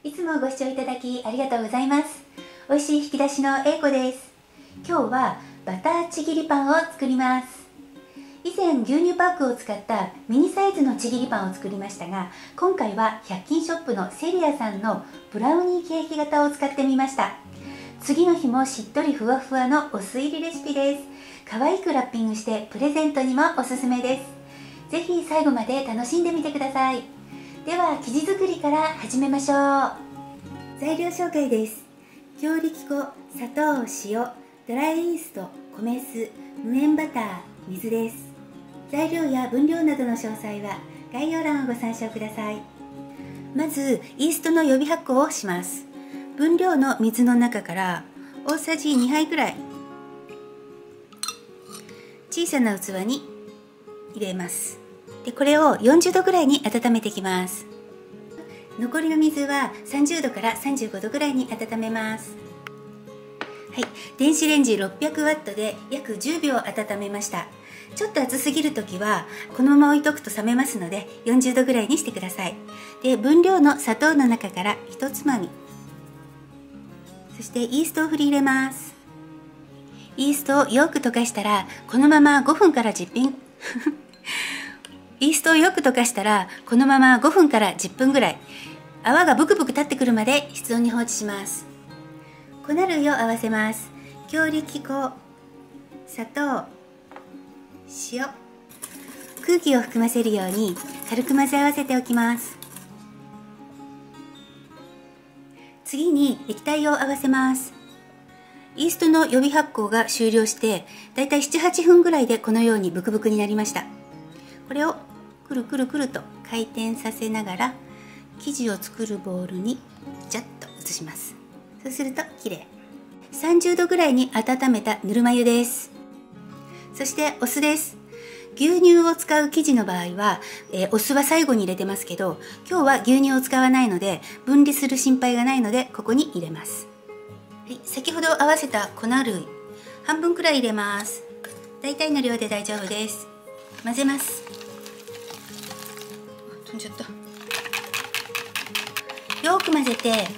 いつもご視聴いただきありがとうございます。美味しい引き出しのA子です。今日はバターちぎりパンを作ります。以前牛乳パックを使ったミニサイズのちぎりパンを作りましたが、今回は100均ショップのセリアさんのブラウニーケーキ型を使ってみました。次の日もしっとりふわふわのお酢入りレシピです。可愛くラッピングしてプレゼントにもおすすめです。ぜひ最後まで楽しんでみてください。では生地作りから始めましょう。材料紹介です。強力粉、砂糖、塩、ドライイースト、米酢、無塩バター、水です。材料や分量などの詳細は概要欄をご参照ください。まずイーストの予備発酵をします。分量の水の中から大さじ2杯くらい小さな器に入れます。でこれを40度ぐらいに温めていきます。残りの水は30度から35度ぐらいに温めます。はい、電子レンジ600ワットで約10秒温めました。ちょっと熱すぎるときはこのまま置いとくと冷めますので40度ぐらいにしてください。で分量の砂糖の中から1つまみ、そしてイーストを振り入れます。イーストをよく溶かしたらこのまま5分から10分イーストをよく溶かしたらこのまま5分から10分ぐらい泡がブクブク立ってくるまで室温に放置します。粉類を合わせます。強力粉、砂糖、塩、空気を含ませるように軽く混ぜ合わせておきます。次に液体を合わせます。イーストの予備発酵が終了してだいたい 7,8 分ぐらいでこのようにブクブクになりました。これをくるくるくると回転させながら生地を作るボウルにジャッと移します。そうするときれい。30度ぐらいに温めたぬるま湯です。そしてお酢です。牛乳を使う生地の場合は、お酢は最後に入れてますけど、今日は牛乳を使わないので分離する心配がないのでここに入れます。はい、先ほど合わせた粉類半分くらい入れます。だいたいの量で大丈夫です。混ぜます。飛んじゃった。よく混ぜて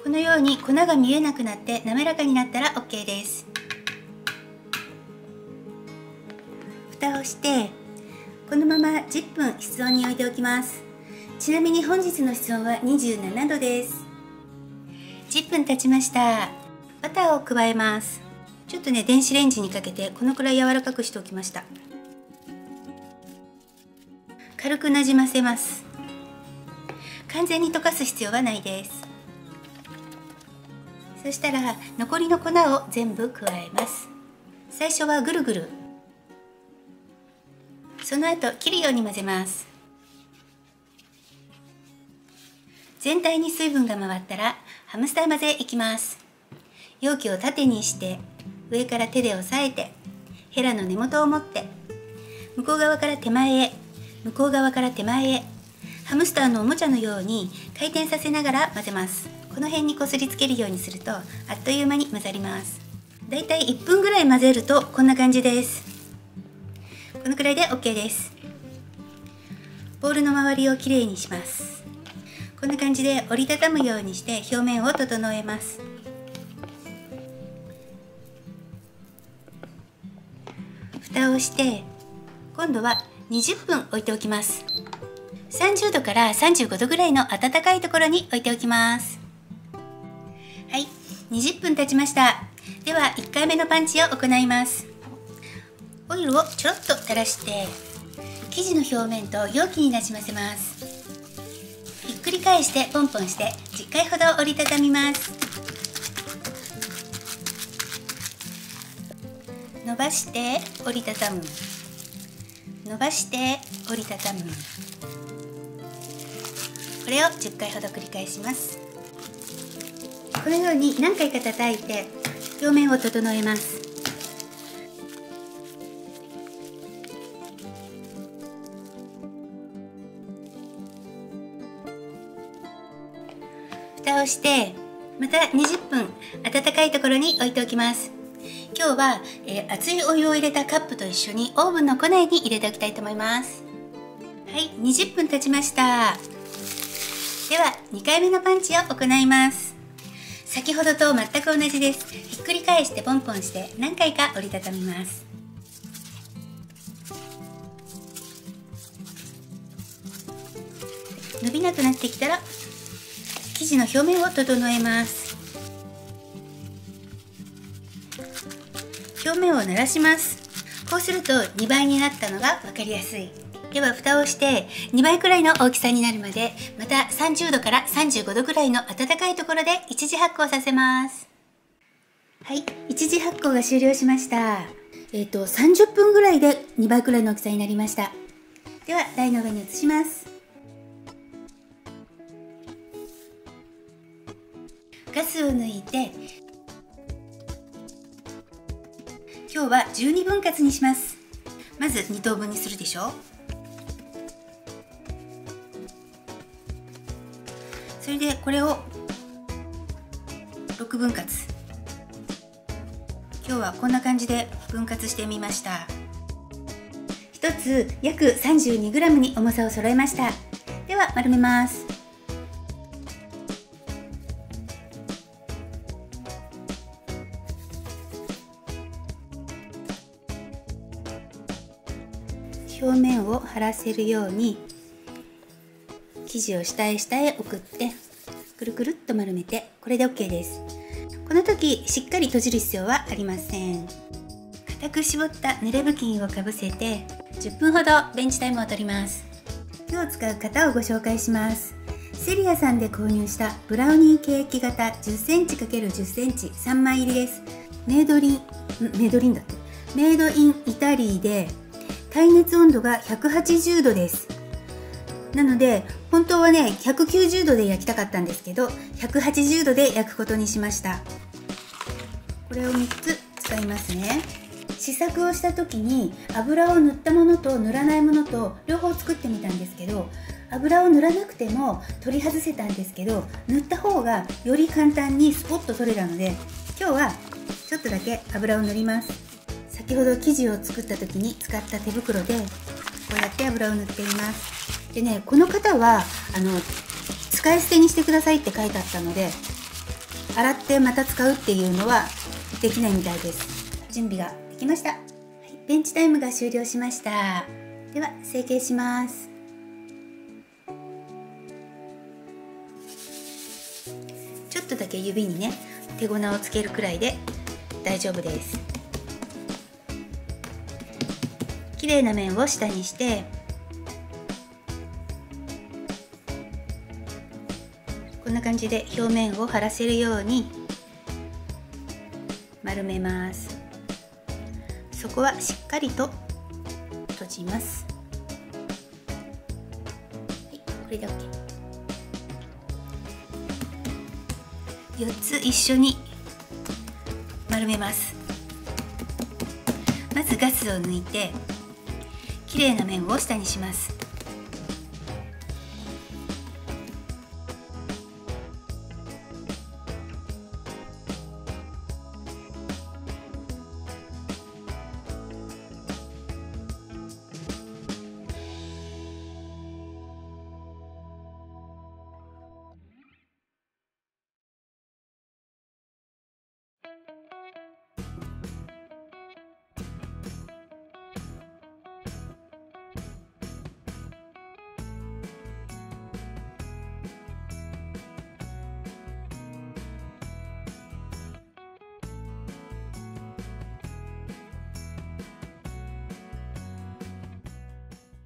このように粉が見えなくなって滑らかになったら OK です。蓋をしてこのまま10分室温に置いておきます。ちなみに本日の室温は27度です。10分経ちました。バターを加えます。ちょっとね電子レンジにかけてこのくらい柔らかくしておきました。軽くなじませます。完全に溶かす必要はないです。そしたら残りの粉を全部加えます。最初はぐるぐる、その後切るように混ぜます。全体に水分が回ったらハムスター混ぜいきます。容器を縦にして上から手で押さえてヘラの根元を持って向こう側から手前へ、向こう側から手前へ、ハムスターのおもちゃのように回転させながら混ぜます。この辺にこすりつけるようにするとあっという間に混ざります。だいたい1分ぐらい混ぜるとこんな感じです。このくらいで OK です。ボウルの周りをきれいにします。こんな感じで折りたたむようにして表面を整えます。蓋をして今度は20分置いておきます。30度から35度ぐらいの温かいところに置いておきます。はい、20分経ちました。では1回目のパンチを行います。オイルをちょろっと垂らして生地の表面と容器になじませます。ひっくり返してポンポンして10回ほど折りたたみます。伸ばして折りたたむ、伸ばして折りたたむ。これを10回ほど繰り返します。このように何回か叩いて表面を整えます。蓋をしてまた20分温かいところに置いておきます。今日は、熱いお湯を入れたカップと一緒にオーブンの庫内に入れておきたいと思います。はい、20分経ちました。では2回目のパンチを行います。先ほどと全く同じです。ひっくり返してポンポンして何回か折りたたみます。伸びなくなってきたら生地の表面を整えます。表面を濡らします。こうすると2倍になったのが分かりやすい。では蓋をして2倍くらいの大きさになるまで、また30度から35度くらいの温かいところで一次発酵させます。はい、一次発酵が終了しました。30分ぐらいで2倍くらいの大きさになりました。では台の上に移します。ガスを抜いて、今日は12分割にします。まず2等分にするでしょ。それでこれを6分割。今日はこんな感じで分割してみました。1つ約 32g に重さを揃えました。では丸めます。表面を張らせるように生地を下へ下へ送ってくるくるっと丸めて、これで OK です。この時しっかり閉じる必要はありません。固く絞った濡れ布巾をかぶせて10分ほどベンチタイムを取ります。今日使う型をご紹介します。セリアさんで購入したブラウニーケーキ型 10cm×10cm 3枚入りです。メイドインイタリーで耐熱温度が180度です。なので本当はね190度で焼きたかったんですけど、180度で焼くことにしました。これを3つ使いますね。試作をした時に油を塗ったものと塗らないものと両方作ってみたんですけど、油を塗らなくても取り外せたんですけど、塗った方がより簡単にスポッと取れたので、今日はちょっとだけ油を塗ります。先ほど生地を作った時に使った手袋でこうやって油を塗っています。でね、この方は使い捨てにしてくださいって書いてあったので、洗ってまた使うっていうのはできないみたいです。準備ができました。はい、ベンチタイムが終了しました。では成形します。ちょっとだけ指にね手粉をつけるくらいで大丈夫です。綺麗な面を下にしてこんな感じで表面を張らせるように丸めます。底はしっかりと閉じます。はい、これで OK。 4つ一緒に丸めます。まずガスを抜いて綺麗な面を下にします。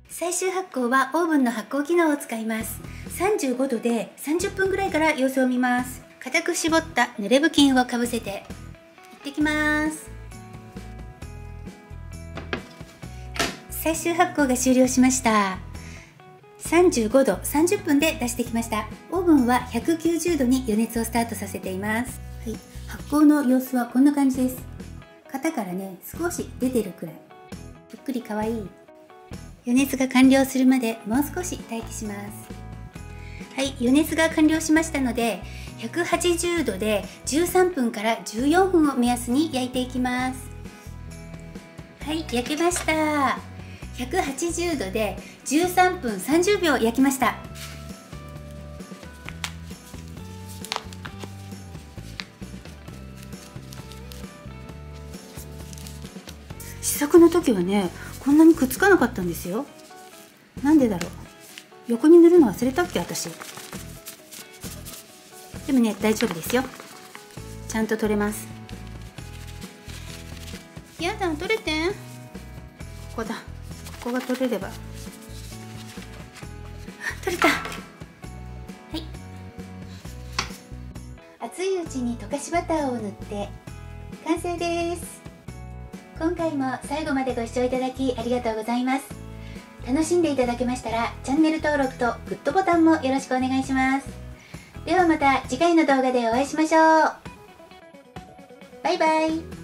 最終発酵はオーブンの発酵機能を使います。35度で30分ぐらいから様子を見ます。固く絞った濡れ布巾をかぶせていってきます。最終発酵が終了しました。35度30分で出してきました。オーブンは190度に予熱をスタートさせています。はい、発酵の様子はこんな感じです。型からね少し出てるくらいゆっくりかわいい。予熱が完了するまでもう少し待機します。はい、余熱が完了しましたので180度で13分から14分を目安に焼いていきます。はい、焼けました。180度で13分30秒焼きました。試作の時はねこんなにくっつかなかったんですよ。なんでだろう。横に塗るの忘れたっけ私。でもね大丈夫ですよ。ちゃんと取れます。やだ取れてん。ここだ。ここが取れれば。取れた。はい。熱いうちに溶かしバターを塗って完成です。今回も最後までご視聴いただきありがとうございます。楽しんでいただけましたらチャンネル登録とグッドボタンもよろしくお願いします。ではまた次回の動画でお会いしましょう。バイバイ。